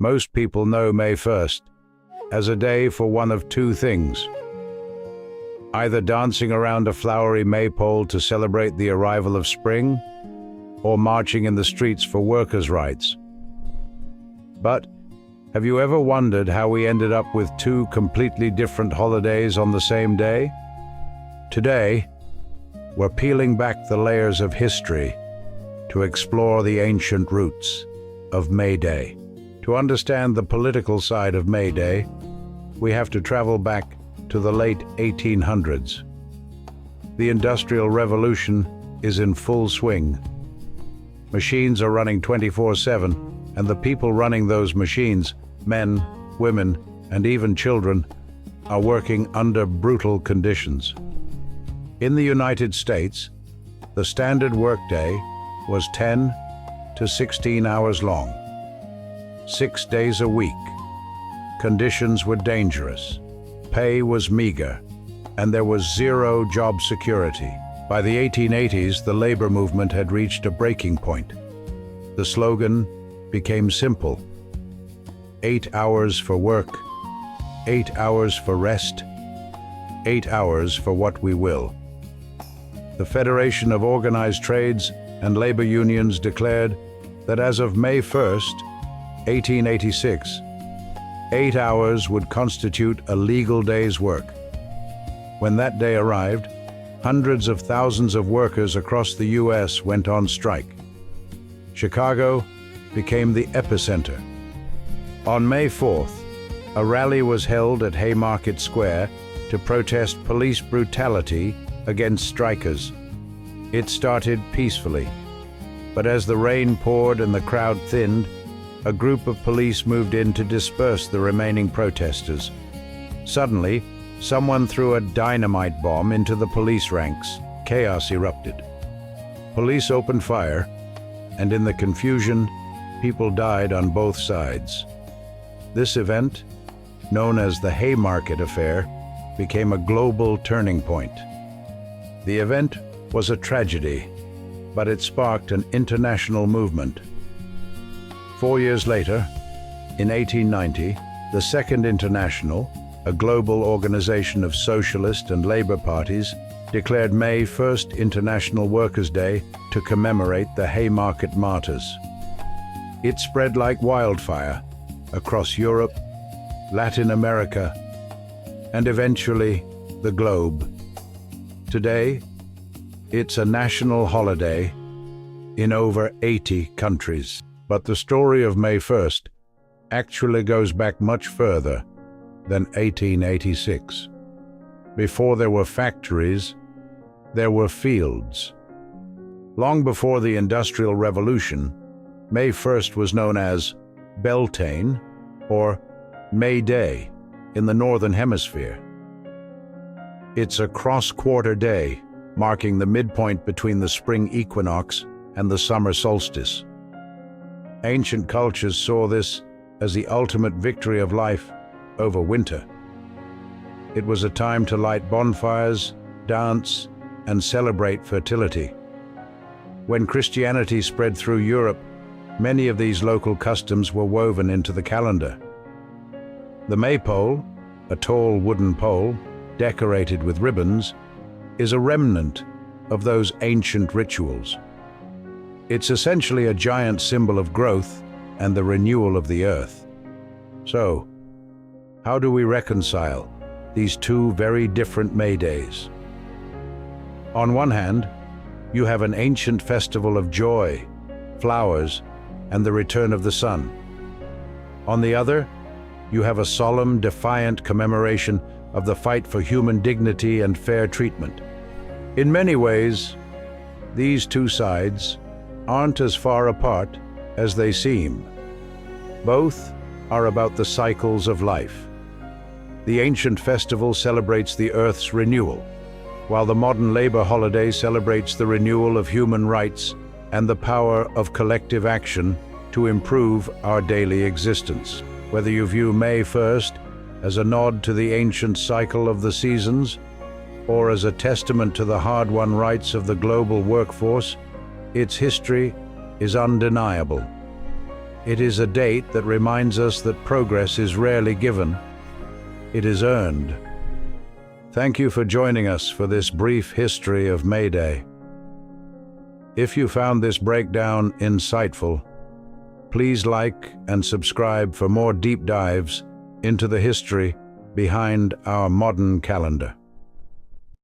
Most people know May 1st as a day for one of two things: either dancing around a flowery maypole to celebrate the arrival of spring, or marching in the streets for workers' rights. But have you ever wondered how we ended up with two completely different holidays on the same day? Today, we're peeling back the layers of history to explore the ancient roots of May Day. To understand the political side of May Day, we have to travel back to the late 1800s. The Industrial Revolution is in full swing. Machines are running 24/7, and the people running those machines, men, women, and even children, are working under brutal conditions. In the United States, the standard workday was 10 to 16 hours long, 6 days a week. Conditions were dangerous, pay was meager, and there was zero job security. By the 1880s, the labor movement had reached a breaking point. The slogan became simple: 8 hours for work, 8 hours for rest, 8 hours for what we will. The Federation of Organized Trades and Labor Unions declared that as of May 1st, 1886, 8 hours would constitute a legal day's work. When that day arrived, hundreds of thousands of workers across the U.S. went on strike. Chicago became the epicenter. On May 4th, a rally was held at Haymarket Square to protest police brutality against strikers. It started peacefully, but as the rain poured and the crowd thinned, a group of police moved in to disperse the remaining protesters. Suddenly, someone threw a dynamite bomb into the police ranks. Chaos erupted. Police opened fire, and in the confusion, people died on both sides. This event, known as the Haymarket Affair, became a global turning point. The event was a tragedy, but it sparked an international movement. 4 years later, in 1890, the Second International, a global organization of socialist and labor parties, declared May 1st International Workers' Day to commemorate the Haymarket martyrs. It spread like wildfire across Europe, Latin America, and eventually the globe. Today, it's a national holiday in over 80 countries. But the story of May 1st actually goes back much further than 1886. Before there were factories, there were fields. Long before the Industrial Revolution, May 1st was known as Beltane or May Day in the Northern Hemisphere. It's a cross-quarter day, marking the midpoint between the spring equinox and the summer solstice. Ancient cultures saw this as the ultimate victory of life over winter. It was a time to light bonfires, dance, and celebrate fertility. When Christianity spread through Europe, many of these local customs were woven into the calendar. The maypole, a tall wooden pole decorated with ribbons, is a remnant of those ancient rituals. It's essentially a giant symbol of growth and the renewal of the earth. So, how do we reconcile these two very different May Days? On one hand, you have an ancient festival of joy, flowers, and the return of the sun. On the other, you have a solemn, defiant commemoration of the fight for human dignity and fair treatment. In many ways, these two sides aren't as far apart as they seem. Both are about the cycles of life. The ancient festival celebrates the Earth's renewal, while the modern labor holiday celebrates the renewal of human rights and the power of collective action to improve our daily existence. Whether you view May 1st as a nod to the ancient cycle of the seasons, or as a testament to the hard-won rights of the global workforce, its history is undeniable. It is a date that reminds us that progress is rarely given, it is earned. Thank you for joining us for this brief history of May Day. If you found this breakdown insightful, please like and subscribe for more deep dives into the history behind our modern calendar.